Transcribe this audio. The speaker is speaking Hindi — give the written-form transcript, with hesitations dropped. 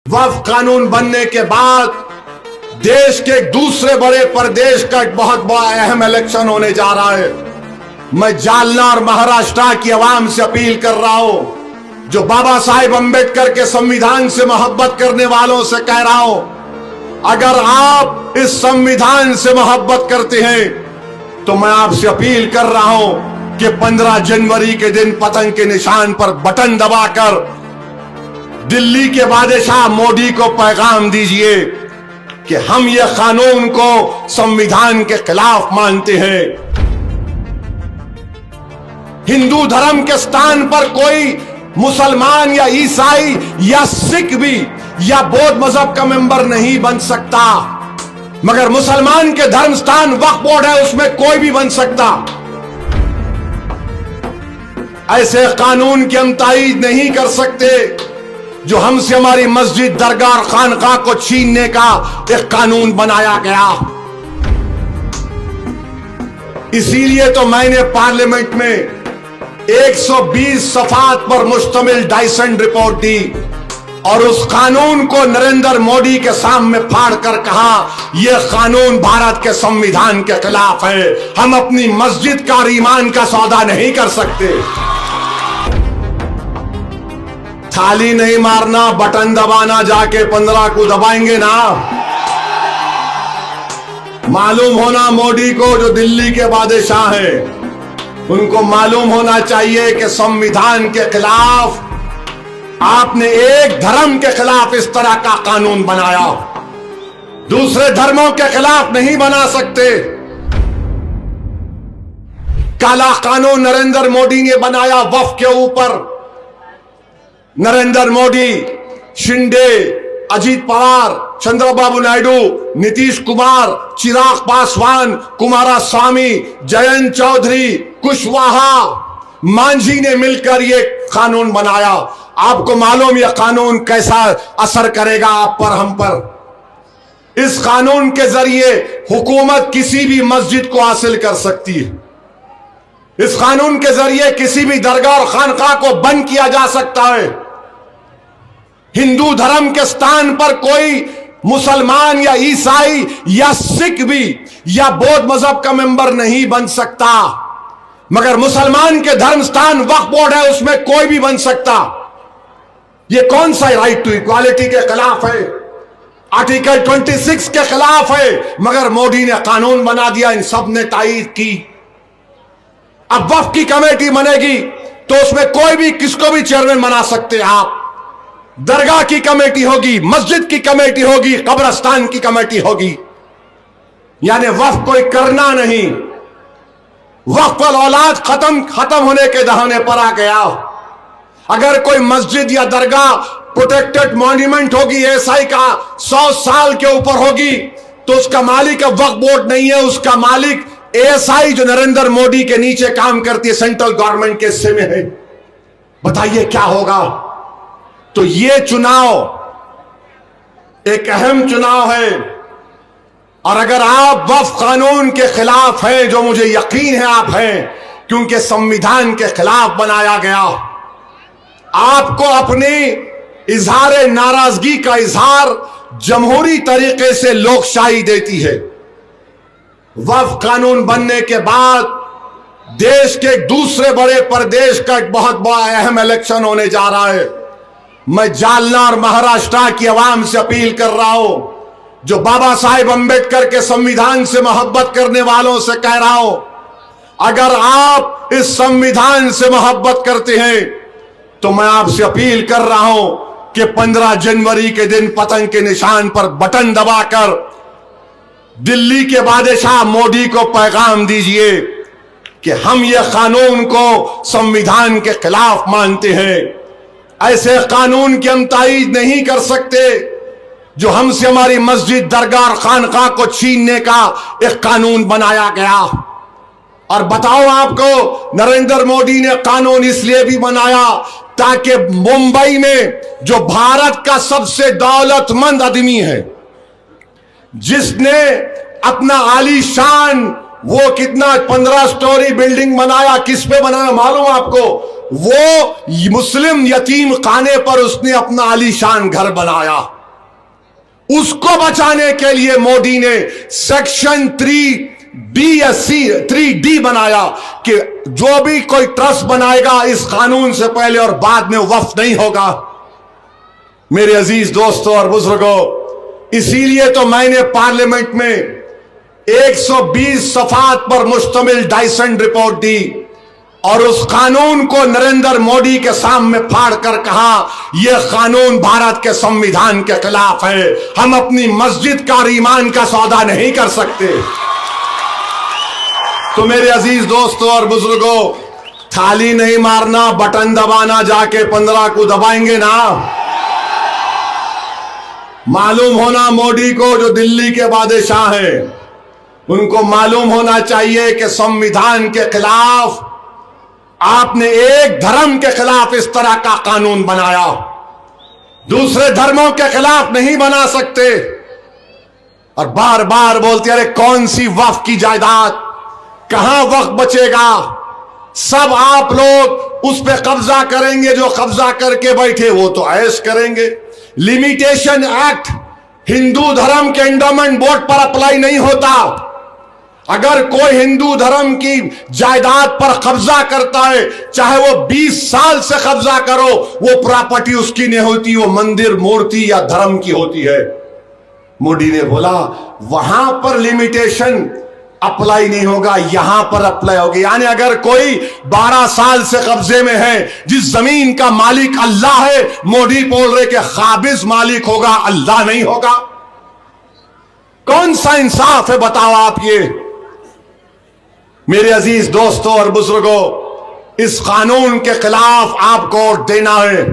वक्फ कानून बनने के बाद देश के दूसरे बड़े प्रदेश का एक बहुत बड़ा अहम इलेक्शन होने जा रहा है। मैं जालना और महाराष्ट्र की आवाम से अपील कर रहा हूं, जो बाबा साहेब अंबेडकर के संविधान से मोहब्बत करने वालों से कह रहा हूं, अगर आप इस संविधान से मोहब्बत करते हैं तो मैं आपसे अपील कर रहा हूं कि 15 जनवरी के दिन पतंग के निशान पर बटन दबाकर दिल्ली के बादशाह मोदी को पैगाम दीजिए कि हम ये कानून को संविधान के खिलाफ मानते हैं। हिंदू धर्म के स्थान पर कोई मुसलमान या ईसाई या सिख भी या बौद्ध मजहब का मेंबर नहीं बन सकता, मगर मुसलमान के धर्म स्थान वक्फ बोर्ड है, उसमें कोई भी बन सकता। ऐसे कानून की हम ताईद नहीं कर सकते जो हमसे हमारी मस्जिद, दरगाह और खानकाह को छीनने का एक कानून बनाया गया। इसीलिए तो मैंने पार्लियामेंट में 120 सफात पर मुश्तमिल डाइसन रिपोर्ट दी और उस कानून को नरेंद्र मोदी के सामने फाड़कर कहा, यह कानून भारत के संविधान के खिलाफ है। हम अपनी मस्जिद का और ईमान का सौदा नहीं कर सकते। थाली नहीं मारना, बटन दबाना, जाके 15 को दबाएंगे ना। मालूम होना मोदी को, जो दिल्ली के बादशाह हैं, उनको मालूम होना चाहिए कि संविधान के खिलाफ आपने एक धर्म के खिलाफ इस तरह का कानून बनाया, दूसरे धर्मों के खिलाफ नहीं बना सकते। काला कानून नरेंद्र मोदी ने बनाया वक्फ के ऊपर। नरेंद्र मोदी, शिंदे, अजीत पवार, चंद्रबाबू नायडू, नीतीश कुमार, चिराग पासवान, कुमारस्वामी, जयंत चौधरी, कुशवाहा, मांझी ने मिलकर यह कानून बनाया। आपको मालूम यह कानून कैसा असर करेगा आप पर, हम पर। इस कानून के जरिए हुकूमत किसी भी मस्जिद को हासिल कर सकती है। इस कानून के जरिए किसी भी दरगाह और खानकाह को बंद किया जा सकता है। हिंदू धर्म के स्थान पर कोई मुसलमान या ईसाई या सिख भी या बौद्ध मजहब का मेंबर नहीं बन सकता, मगर मुसलमान के धर्म स्थान वक्फ बोर्ड है, उसमें कोई भी बन सकता। यह कौन सा राइट टू इक्वालिटी के खिलाफ है? आर्टिकल 26 के खिलाफ है, मगर मोदी ने कानून बना दिया, इन सब ने तायीद की। अब वक्फ की कमेटी बनेगी तो उसमें कोई भी किसको भी चेयरमैन बना सकते हैं आप। दरगाह की कमेटी होगी, मस्जिद की कमेटी होगी, कब्रिस्तान की कमेटी होगी। यानी वक्फ कोई करना नहीं, वक्फ पर औलाद खत्म होने के दहाने पर आ गया। अगर कोई मस्जिद या दरगाह प्रोटेक्टेड मॉन्यूमेंट होगी, एएसआई का 100 साल के ऊपर होगी, तो उसका मालिक अब वक्फ बोर्ड नहीं है, उसका मालिक एएसआई जो नरेंद्र मोदी के नीचे काम करती है, सेंट्रल गवर्नमेंट के हिस्से में है। बताइए क्या होगा? तो ये चुनाव एक अहम चुनाव है, और अगर आप वक्फ कानून के खिलाफ हैं, जो मुझे यकीन है आप हैं, क्योंकि संविधान के खिलाफ बनाया गया, आपको अपनी इजहार नाराजगी का इजहार जमहूरी तरीके से लोकशाही देती है। वक्फ कानून बनने के बाद देश के दूसरे बड़े प्रदेश का एक बहुत बड़ा अहम इलेक्शन होने जा रहा है। मैं जालना और महाराष्ट्र की आवाम से अपील कर रहा हूं, जो बाबा साहेब अंबेडकर के संविधान से मोहब्बत करने वालों से कह रहा हूं, अगर आप इस संविधान से मोहब्बत करते हैं तो मैं आपसे अपील कर रहा हूं कि 15 जनवरी के दिन पतंग के निशान पर बटन दबाकर दिल्ली के बादशाह मोदी को पैगाम दीजिए कि हम यह कानून को संविधान के खिलाफ मानते हैं। ऐसे कानून की हम ताईद नहीं कर सकते जो हमसे हमारी मस्जिद, दरगाह और खानकाह को छीनने का एक कानून बनाया गया। और बताओ, आपको नरेंद्र मोदी ने कानून इसलिए भी बनाया ताकि मुंबई में जो भारत का सबसे दौलतमंद आदमी है, जिसने अपना आलीशान वो कितना 15 स्टोरी बिल्डिंग बनाया, किस पे बनाया मालूम आपको? वो मुस्लिम यतीम खाने पर उसने अपना आलीशान घर बनाया। उसको बचाने के लिए मोदी ने सेक्शन 3D बनाया कि जो भी कोई ट्रस्ट बनाएगा इस कानून से पहले और बाद में वक्फ नहीं होगा। मेरे अजीज दोस्तों और बुजुर्गों, इसीलिए तो मैंने पार्लियामेंट में 120 सफात पर मुश्तमिल डाइसन रिपोर्ट दी और उस कानून को नरेंद्र मोदी के सामने फाड़ कर कहा, यह कानून भारत के संविधान के खिलाफ है। हम अपनी मस्जिद का और ईमान का सौदा नहीं कर सकते। तो मेरे अजीज दोस्तों और बुजुर्गों, थाली नहीं मारना, बटन दबाना, जाके 15 को दबाएंगे ना। मालूम होना मोदी को, जो दिल्ली के बादशाह हैं, उनको मालूम होना चाहिए कि संविधान के खिलाफ आपने एक धर्म के खिलाफ इस तरह का कानून बनाया, दूसरे धर्मों के खिलाफ नहीं बना सकते। और बार बार बोलते, अरे कौन सी वक्फ की जायदाद, कहां वक्फ बचेगा, सब आप लोग उस पे कब्जा करेंगे। जो कब्जा करके बैठे वो तो ऐश करेंगे। लिमिटेशन एक्ट हिंदू धर्म के एंडोमेंट बोर्ड पर अप्लाई नहीं होता। अगर कोई हिंदू धर्म की जायदाद पर कब्जा करता है, चाहे वो 20 साल से कब्जा करो, वो प्रॉपर्टी उसकी नहीं होती, वो मंदिर, मूर्ति या धर्म की होती है। मोदी ने बोला वहां पर लिमिटेशन अप्लाई नहीं होगा, यहां पर अप्लाई होगी। यानी अगर कोई 12 साल से कब्जे में है, जिस जमीन का मालिक अल्लाह है, मोदी बोल रहे कि काबिज मालिक होगा, अल्लाह नहीं होगा। कौन सा इंसाफ है बताओ आप ये। मेरे अजीज दोस्तों और बुजुर्गों, इस कानून के खिलाफ आपको वोट देना है।